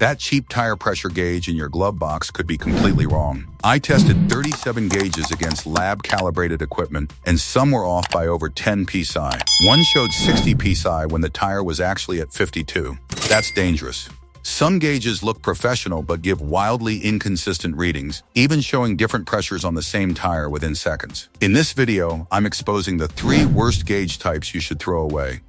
That cheap tire pressure gauge in your glove box could be completely wrong. I tested 37 gauges against lab-calibrated equipment, and some were off by over 10 psi. One showed 60 psi when the tire was actually at 52. That's dangerous. Some gauges look professional but give wildly inconsistent readings, even showing different pressures on the same tire within seconds. In this video, I'm exposing the 3 worst gauge types you should throw away,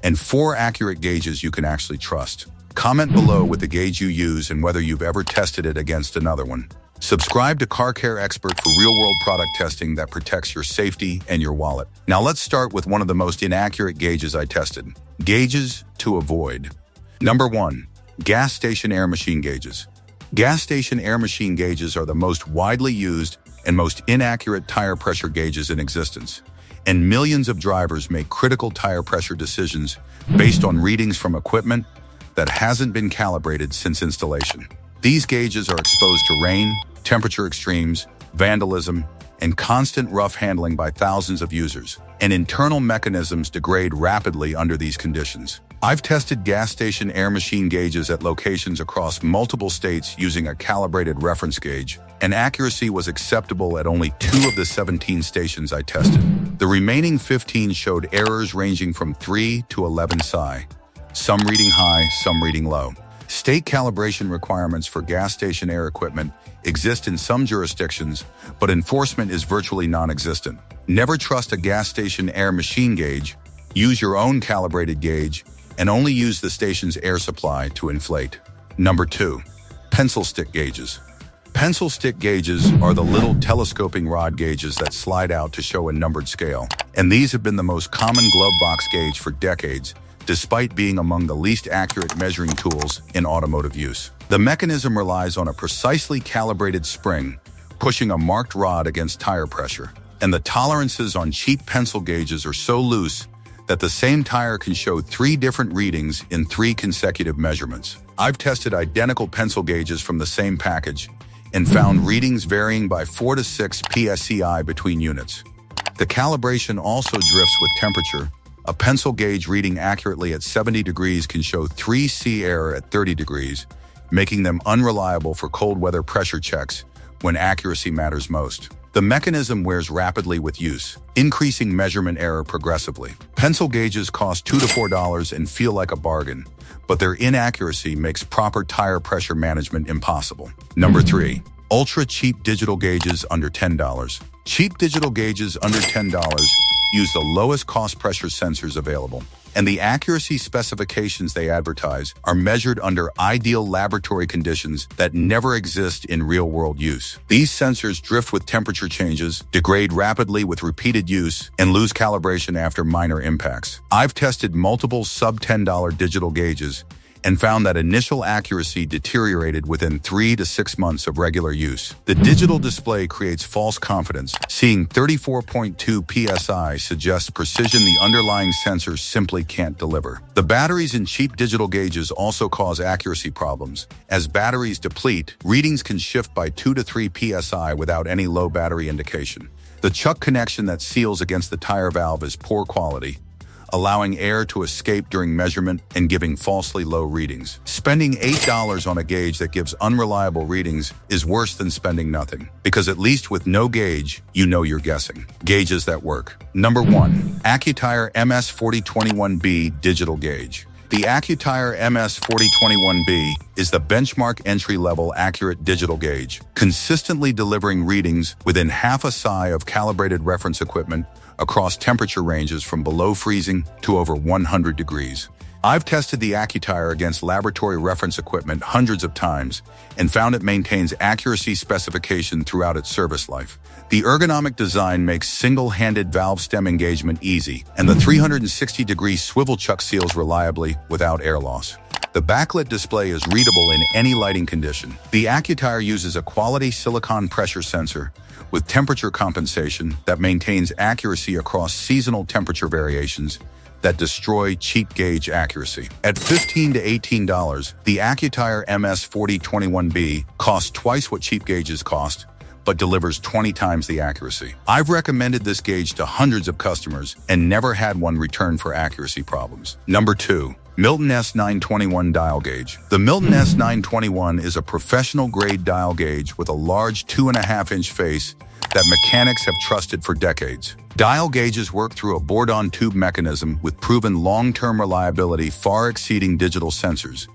and 4 accurate gauges you can actually trust. Comment below with the gauge you use and whether you've ever tested it against another one. Subscribe to Car Care Expert for real-world product testing that protects your safety and your wallet. Now let's start with one of the most inaccurate gauges I tested. Gauges to avoid. Number 1. Gas station air machine gauges. Gas station air machine gauges are the most widely used and most inaccurate tire pressure gauges in existence, and millions of drivers make critical tire pressure decisions based on readings from equipment that hasn't been calibrated since installation. These gauges are exposed to rain, temperature extremes, vandalism, and constant rough handling by thousands of users, and internal mechanisms degrade rapidly under these conditions. I've tested gas station air machine gauges at locations across multiple states using a calibrated reference gauge, and accuracy was acceptable at only 2 of the 17 stations I tested. The remaining 15 showed errors ranging from 3 to 11 psi, some reading high, some reading low. State calibration requirements for gas station air equipment exist in some jurisdictions, but enforcement is virtually non-existent. Never trust a gas station air machine gauge. Use your own calibrated gauge and only use the station's air supply to inflate. Number 2. Pencil stick gauges. Pencil stick gauges are the little telescoping rod gauges that slide out to show a numbered scale, and these have been the most common glove box gauge for decades, despite being among the least accurate measuring tools in automotive use. The mechanism relies on a precisely calibrated spring, pushing a marked rod against tire pressure, and the tolerances on cheap pencil gauges are so loose that the same tire can show 3 different readings in 3 consecutive measurements. I've tested identical pencil gauges from the same package and found readings varying by 4 to 6 psi between units. The calibration also drifts with temperature. A pencil gauge reading accurately at 70 degrees can show 3 C error at 30 degrees, making them unreliable for cold weather pressure checks when accuracy matters most. The mechanism wears rapidly with use, increasing measurement error progressively. Pencil gauges cost $2 to $4 and feel like a bargain, but their inaccuracy makes proper tire pressure management impossible. Number 3. Ultra-cheap digital gauges under $10. Cheap digital gauges under $10 use the lowest cost pressure sensors available, and the accuracy specifications they advertise are measured under ideal laboratory conditions that never exist in real-world use. These sensors drift with temperature changes, degrade rapidly with repeated use, and lose calibration after minor impacts. I've tested multiple sub-$10 digital gauges and found that initial accuracy deteriorated within 3 to 6 months of regular use. The digital display creates false confidence. Seeing 34.2 psi suggests precision the underlying sensors simply can't deliver. The batteries in cheap digital gauges also cause accuracy problems. As batteries deplete, readings can shift by 2 to 3 psi without any low battery indication. The chuck connection that seals against the tire valve is poor quality, allowing air to escape during measurement and giving falsely low readings. Spending $8 on a gauge that gives unreliable readings is worse than spending nothing, because at least with no gauge, you know you're guessing. Gauges that work. Number 1. Accutire MS4021B Digital Gauge. The Accutire MS4021B is the benchmark entry-level accurate digital gauge, consistently delivering readings within half a psi of calibrated reference equipment across temperature ranges from below freezing to over 100 degrees. I've tested the Accutire against laboratory reference equipment hundreds of times and found it maintains accuracy specification throughout its service life. The ergonomic design makes single-handed valve stem engagement easy, and the 360-degree swivel chuck seals reliably without air loss. The backlit display is readable in any lighting condition. The Accutire uses a quality silicon pressure sensor with temperature compensation that maintains accuracy across seasonal temperature variations that destroy cheap gauge accuracy. At $15 to $18, the Accutire MS4021B costs twice what cheap gauges cost, but delivers 20 times the accuracy. I've recommended this gauge to hundreds of customers and never had one return for accuracy problems. Number 2. Milton S921 Dial Gauge. The Milton S921 is a professional-grade dial gauge with a large 2.5-inch face that mechanics have trusted for decades. Dial gauges work through a board-on-tube mechanism with proven long-term reliability far exceeding digital sensors.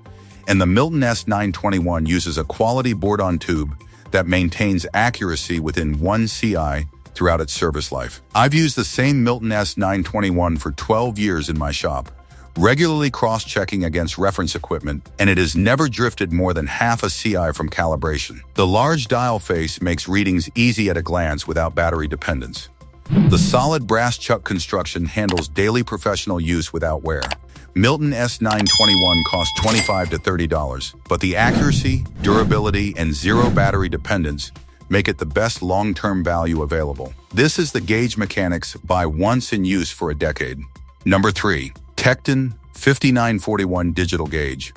And the Milton S921 uses a quality board-on-tube that maintains accuracy within 1 CI throughout its service life. I've used the same Milton S921 for 12 years in my shop, regularly cross-checking against reference equipment, and it has never drifted more than half a CI from calibration. The large dial face makes readings easy at a glance without battery dependence. The solid brass chuck construction handles daily professional use without wear. Milton S921 costs $25 to $30, but the accuracy, durability, and zero battery dependence make it the best long-term value available. This is the gauge mechanics buy once in use for a decade. Number 3. Tecton 5941 Digital Gauge.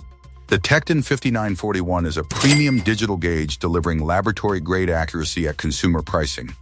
The Tecton 5941 is a premium digital gauge delivering laboratory-grade accuracy at consumer pricing,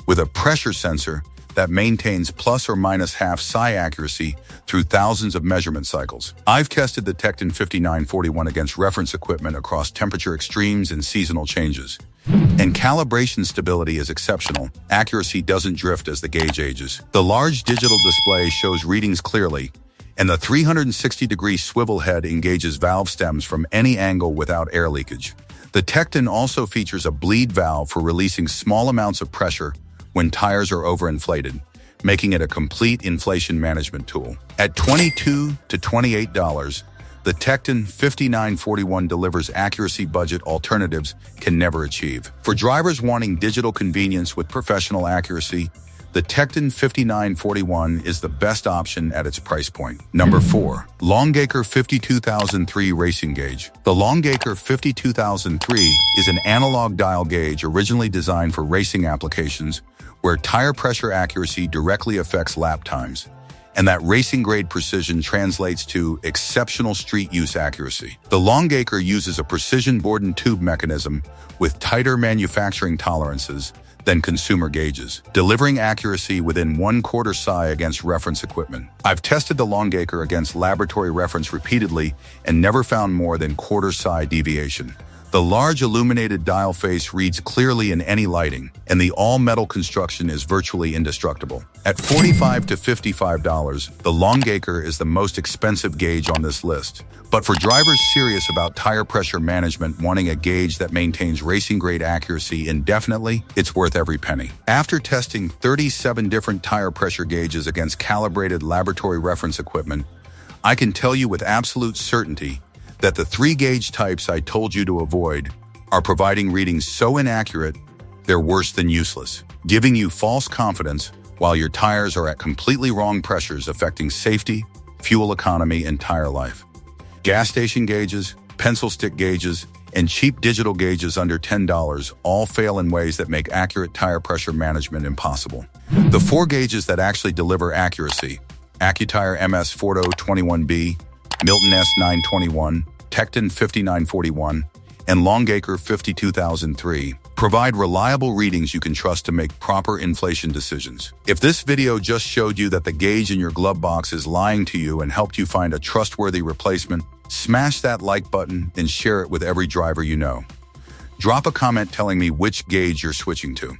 with a pressure sensor that maintains plus or minus half psi accuracy through thousands of measurement cycles. I've tested the Tecton 5941 against reference equipment across temperature extremes and seasonal changes. And calibration stability is exceptional. Accuracy doesn't drift as the gauge ages. The large digital display shows readings clearly, and the 360-degree swivel head engages valve stems from any angle without air leakage. The Tecton also features a bleed valve for releasing small amounts of pressure when tires are overinflated, making it a complete inflation management tool. At $22 to $28, the Tecton 5941 delivers accuracy budget alternatives can never achieve. For drivers wanting digital convenience with professional accuracy, the Tecton 5941 is the best option at its price point. Number 4. Longacre 52003 Racing Gauge. The Longacre 52003 is an analog dial gauge originally designed for racing applications where tire pressure accuracy directly affects lap times, and that racing-grade precision translates to exceptional street use accuracy. The Longacre uses a precision board-and-tube mechanism with tighter manufacturing tolerances than consumer gauges, delivering accuracy within 1/4 psi against reference equipment. I've tested the Longacre against laboratory reference repeatedly and never found more than 1/4 psi deviation. The large illuminated dial face reads clearly in any lighting, and the all-metal construction is virtually indestructible. At $45 to $55, the Longacre is the most expensive gauge on this list. But for drivers serious about tire pressure management wanting a gauge that maintains racing-grade accuracy indefinitely, it's worth every penny. After testing 37 different tire pressure gauges against calibrated laboratory reference equipment, I can tell you with absolute certainty that the 3 gauge types I told you to avoid are providing readings so inaccurate, they're worse than useless, giving you false confidence while your tires are at completely wrong pressures affecting safety, fuel economy, and tire life. Gas station gauges, pencil stick gauges, and cheap digital gauges under $10 all fail in ways that make accurate tire pressure management impossible. The 4 gauges that actually deliver accuracy, AccuTire MS4021B, Milton S921, Tecton 5941, and Longacre 52003 provide reliable readings you can trust to make proper inflation decisions. If this video just showed you that the gauge in your glove box is lying to you and helped you find a trustworthy replacement, smash that like button and share it with every driver you know. Drop a comment telling me which gauge you're switching to.